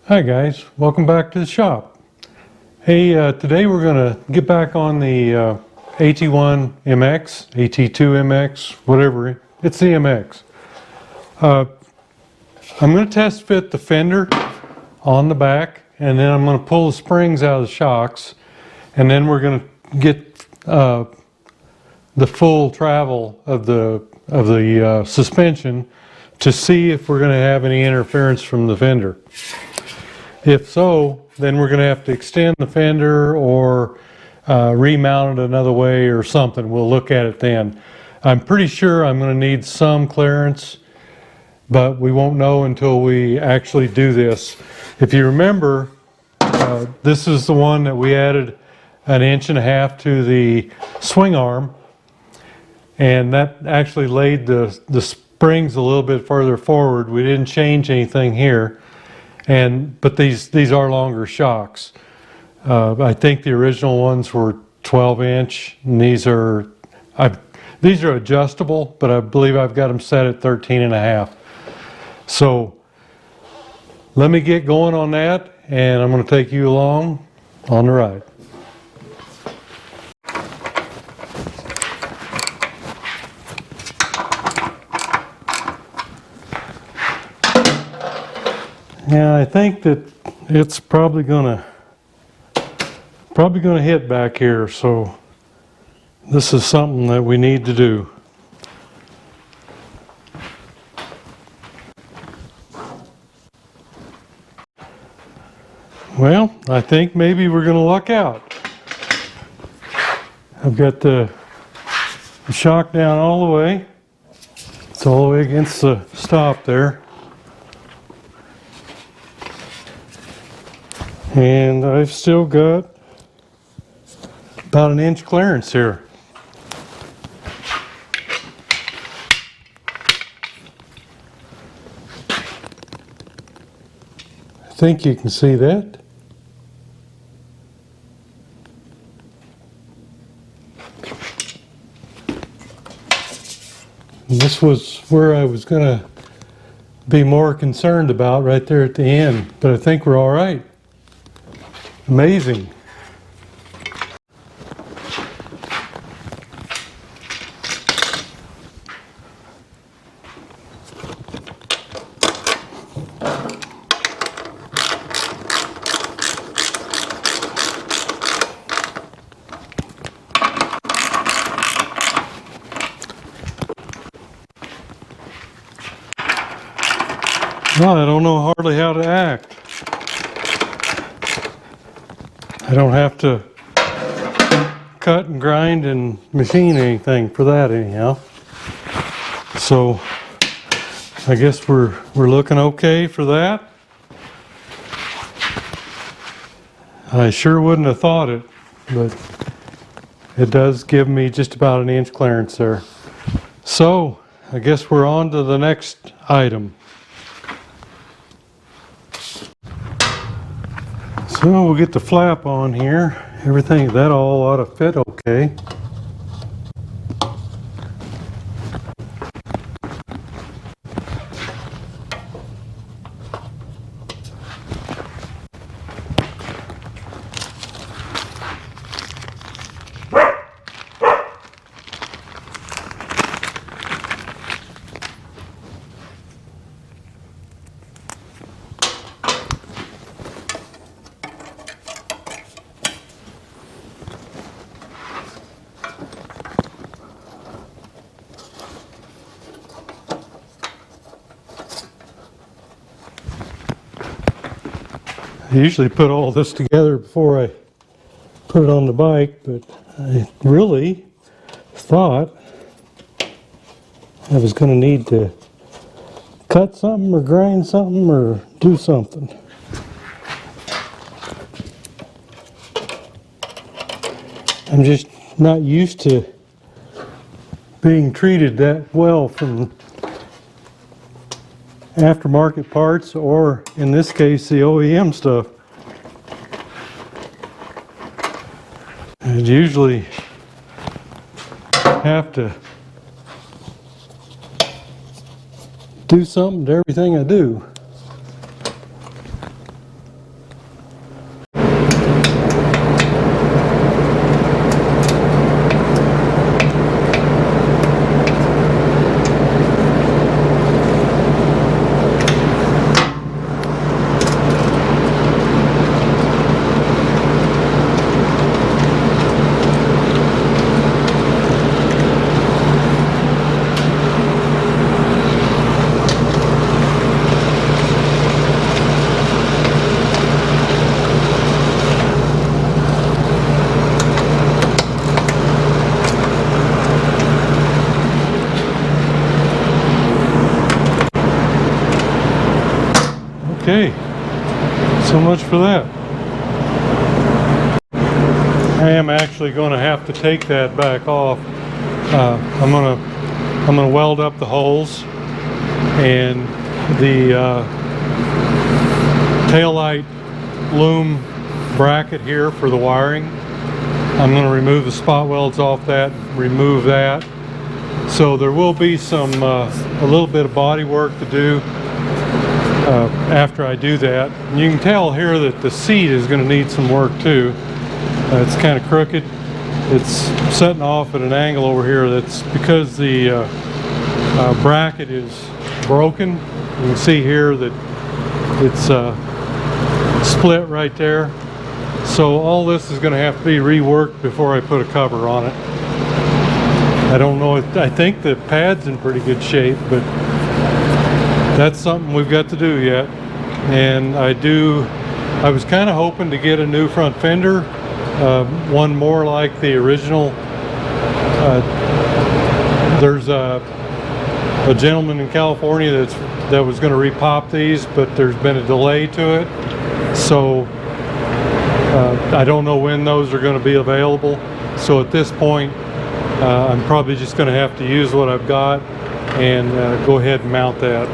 Hi guys, welcome back to the shop. Hey, today we're going to get back on the AT-1 MX, AT-2 MX, whatever, it's the MX. I'm going to test fit the fender on the back, and then I'm going to pull the springs out of the shocks, and then we're going to get the full travel of the suspension to see if we're going to have any interference from the fender. If so, then we're going to have to extend the fender or remount it another way or something. We'll look at it then. I'm pretty sure I'm going to need some clearance, but we won't know until we actually do this. If you remember, this is the one that we added 1.5 inches to the swing arm, and that actually laid the springs a little bit further forward. We didn't change anything here. But these are longer shocks. I think the original ones were 12-inch, and these are adjustable, but I believe I've got them set at 13.5. So let me get going on that, and I'm going to take you along on the ride. Yeah, I think that it's probably gonna hit back here, so this is something that we need to do. Well, I think maybe we're gonna luck out. I've got the shock down all the way. It's all the way against the stop there. And I've still got about 1 inch clearance here. I think you can see that. And this was where I was going to be more concerned about right there at the end, but I think we're all right. Amazing. Well, I don't know hardly how to act. I don't have to cut and grind and machine anything for that anyhow. So I guess we're looking okay for that. I sure wouldn't have thought it, but it does give me just about 1 inch clearance there. So I guess we're on to the next item. So we'll get the flap on here. Everything, that all ought to fit okay. I usually put all this together before I put it on the bike, but I really thought I was going to need to cut something or grind something or do something. I'm just not used to being treated that well from aftermarket parts, or in this case the OEM stuff. I usually have to do something to everything I do. Okay, so much for that. I am actually going to have to take that back off. I'm gonna weld up the holes, and the taillight loom bracket here for the wiring. I'm going to remove the spot welds off that, remove that. So there will be some a little bit of body work to do after I do that. And you can tell here that the seat is going to need some work too. It's kind of crooked. It's setting off at an angle over here. That's because the bracket is broken. You can see here that it's split right there. So all this is going to have to be reworked before I put a cover on it. I don't know, I think the pad's in pretty good shape, but that's something we've got to do yet. And I was kind of hoping to get a new front fender, one more like the original. There's a gentleman in California that was going to repop these, but there's been a delay to it. So I don't know when those are going to be available. So at this point, I'm probably just going to have to use what I've got and go ahead and mount that.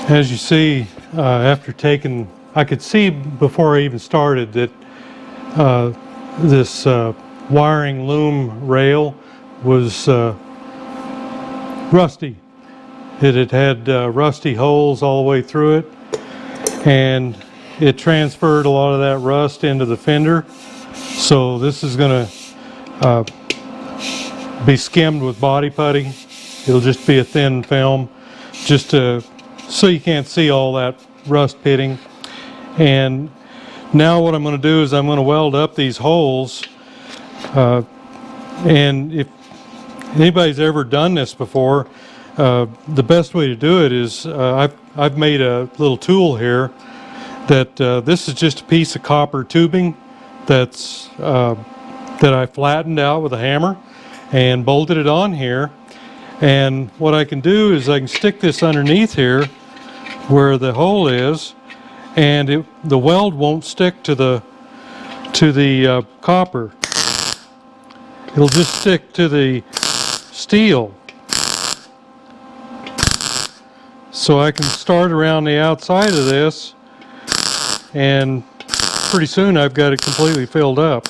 As you see, after taking, I could see before I even started that this wiring loom rail was rusty, it had rusty holes all the way through it, and it transferred a lot of that rust into the fender. So this is going to be skimmed with body putty. It'll just be a thin film, just so you can't see all that rust pitting. And now what I'm going to do is I'm going to weld up these holes. And if anybody's ever done this before, the best way to do it is I've made a little tool here that this is just a piece of copper tubing that's that I flattened out with a hammer and bolted it on here. And what I can do is I can stick this underneath here where the hole is, and the weld won't stick to the copper. It'll just stick to the steel. So I can start around the outside of this, and pretty soon I've got it completely filled up.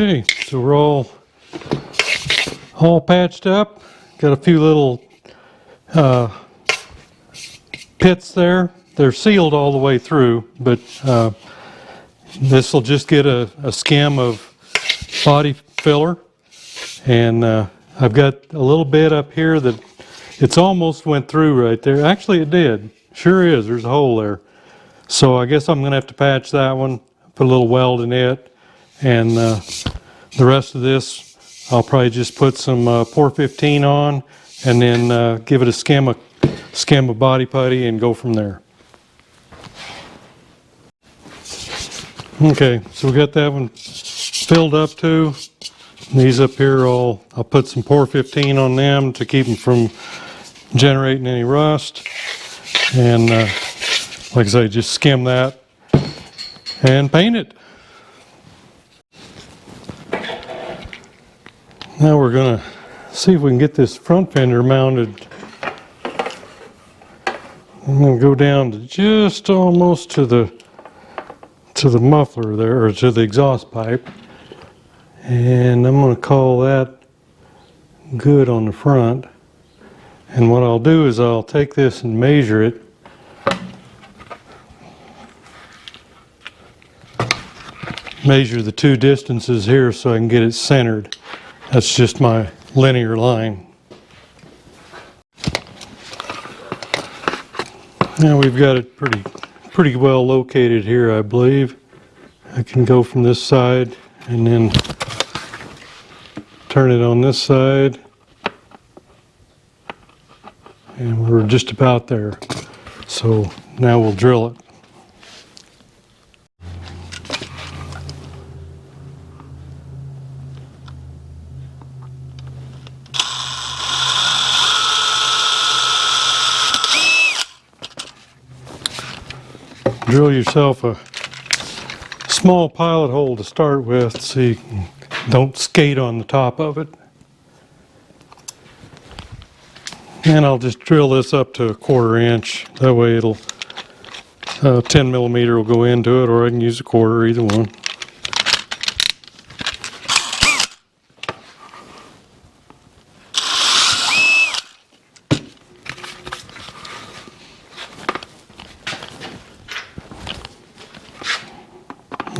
Okay, so we're all patched up. Got a few little pits there. They're sealed all the way through, but this will just get a skim of body filler. And I've got a little bit up here that it's almost went through right there. Actually it did. Sure is. There's a hole there. So I guess I'm going to have to patch that one, put a little weld in it, and the rest of this I'll probably just put some Pour 15 on, and then give it a skim of body putty and go from there. Okay, so we got that one filled up too. These up here, I'll put some Pour 15 on them to keep them from generating any rust. And like I say, just skim that and paint it. Now we're going to see if we can get this front fender mounted. I'm going to go down to just almost to the muffler there, or to the exhaust pipe. And I'm going to call that good on the front. And what I'll do is I'll take this and measure it. Measure the two distances here so I can get it centered. That's just my linear line. Now we've got it pretty well located here, I believe. I can go from this side and then turn it on this side. And we're just about there. So now we'll drill it. Drill yourself a small pilot hole to start with so you don't skate on the top of it. And I'll just drill this up to 1/4 inch. That way it'll 10 millimeter will go into it, or I can use a 1/4, either one.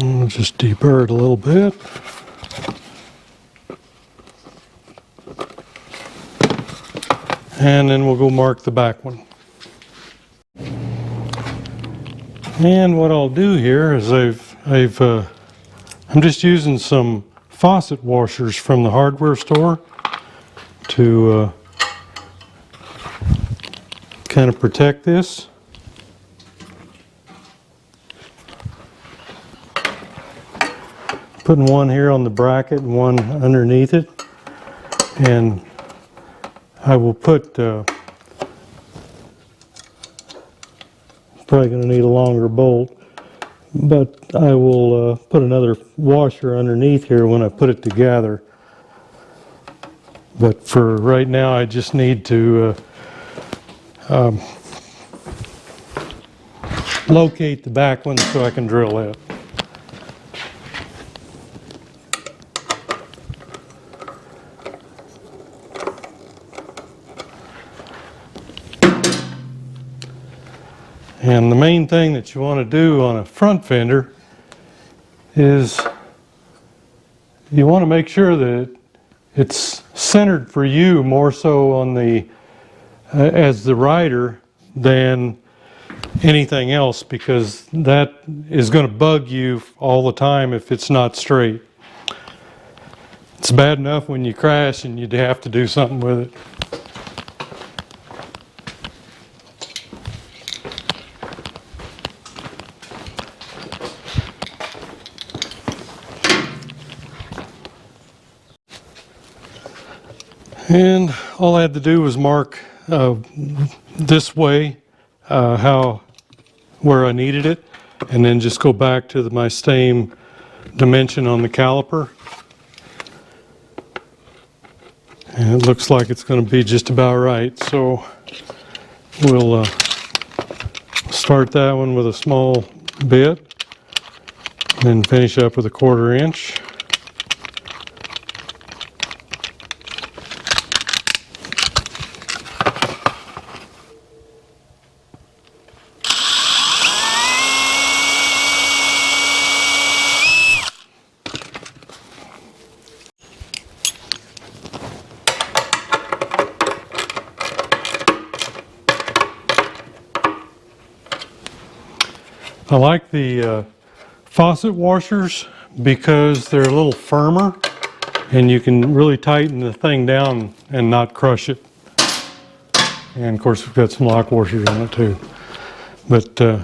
I'll just deburr it a little bit. And then we'll go mark the back one. And what I'll do here is I'm just using some faucet washers from the hardware store to kind of protect this. Putting one here on the bracket and one underneath it, and I will put probably going to need a longer bolt, but I will put another washer underneath here when I put it together. But for right now, I just need to locate the back one so I can drill it. And the main thing that you want to do on a front fender is you want to make sure that it's centered for you more so on the as the rider than anything else, because that is going to bug you all the time if it's not straight. It's bad enough when you crash and you'd have to do something with it. And all I had to do was mark this way where I needed it, and then just go back to my same dimension on the caliper. And it looks like it's going to be just about right. So we'll start that one with a small bit, then finish up with a 1/4 inch. I like the faucet washers because they're a little firmer and you can really tighten the thing down and not crush it. And of course we've got some lock washers on it too. But I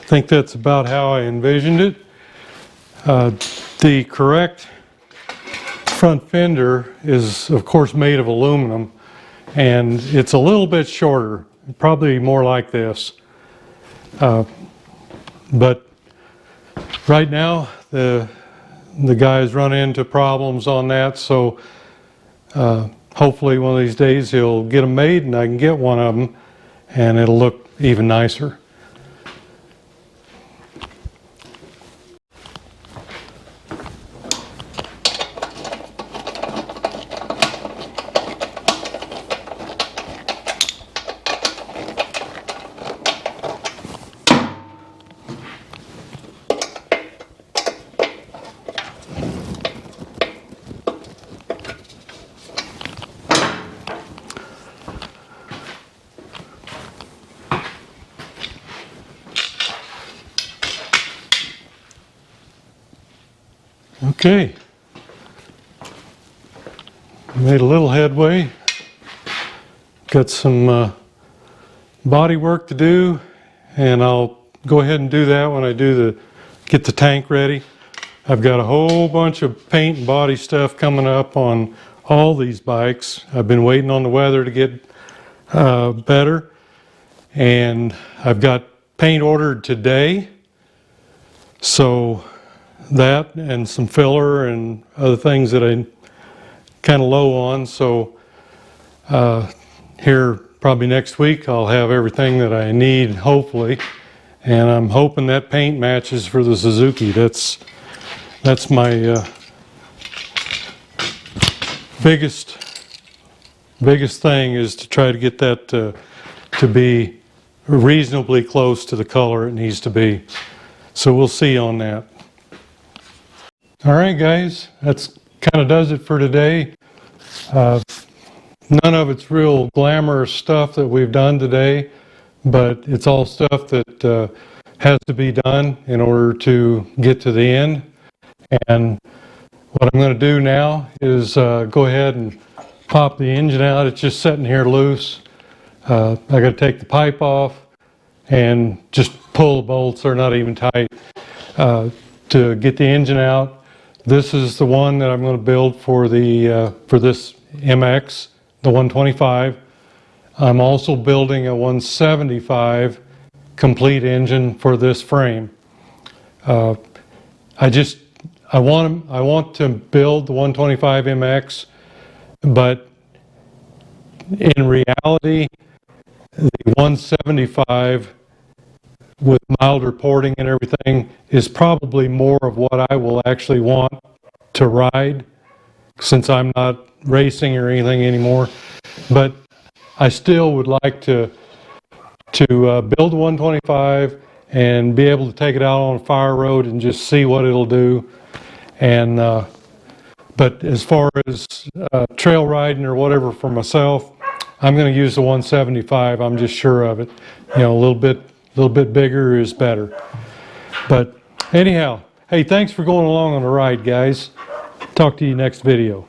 think that's about how I envisioned it. The correct front fender is of course made of aluminum, and it's a little bit shorter. Probably more like this, but right now the guy's run into problems on that, so hopefully one of these days he'll get them made and I can get one of them and it'll look even nicer. Okay, made a little headway. Got some body work to do, and I'll go ahead and do that when I get the tank ready. I've got a whole bunch of paint and body stuff coming up on all these bikes. I've been waiting on the weather to get better, and I've got paint ordered today, so that and some filler and other things that I'm kind of low on. So here probably next week I'll have everything that I need, hopefully, and I'm hoping that paint matches for the Suzuki. That's my biggest thing, is to try to get that to be reasonably close to the color it needs to be. So we'll see on that. All right, guys, that's kind of does it for today. None of it's real glamorous stuff that we've done today. but it's all stuff that has to be done in order to get to the end. And what I'm going to do now is go ahead and pop the engine out. It's just sitting here loose. I got to take the pipe off and just pull the bolts. They're not even tight to get the engine out. This is the one that I'm going to build for the for this MX, the 125. I'm also building a 175 complete engine for this frame. I want to build the 125 MX, but in reality, the 175 with milder porting and everything is probably more of what I will actually want to ride, since I'm not racing or anything anymore. But I still would like to build a 125 and be able to take it out on a fire road and just see what it'll do. And but as far as trail riding or whatever for myself, I'm going to use the 175. I'm just sure of it. You know, a little bit bigger is better. But anyhow, hey, thanks for going along on the ride, guys. Talk to you next video.